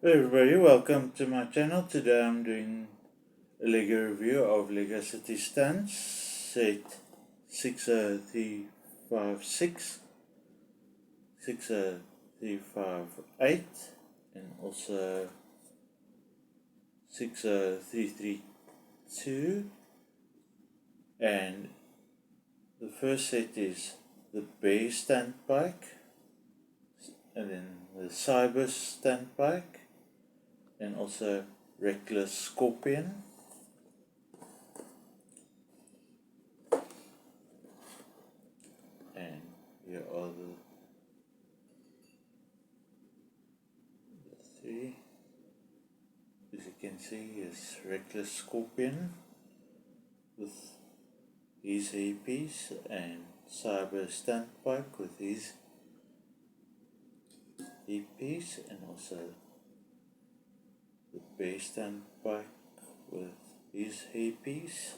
Hey everybody, welcome to my channel. Today I'm doing a Lego review of Lego City Stunts set 60356, 60358 and also 60332. And the first set is the Bear stunt bike, and then the Cyber stunt bike, and also Reckless Scorpion. And here are the three. As you can see, is Reckless Scorpion with his hairpiece, and Cyber stunt bike with his hairpiece, and also the Bear stunt bike with his hairpiece.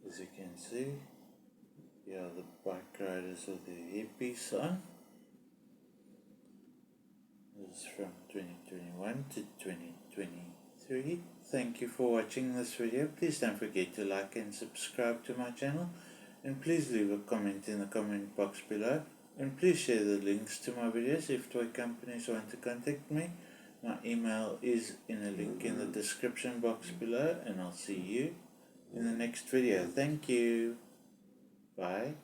As you can see, here are the bike riders with the hairpiece on. This is from 2021 to 2023. Thank you for watching this video. Please don't forget to like and subscribe to my channel, and please leave a comment in the comment box below, and please share the links to my videos if toy companies want to contact me. My email is in a link in the description box below, and I'll see you in the next video. Thank you. Bye.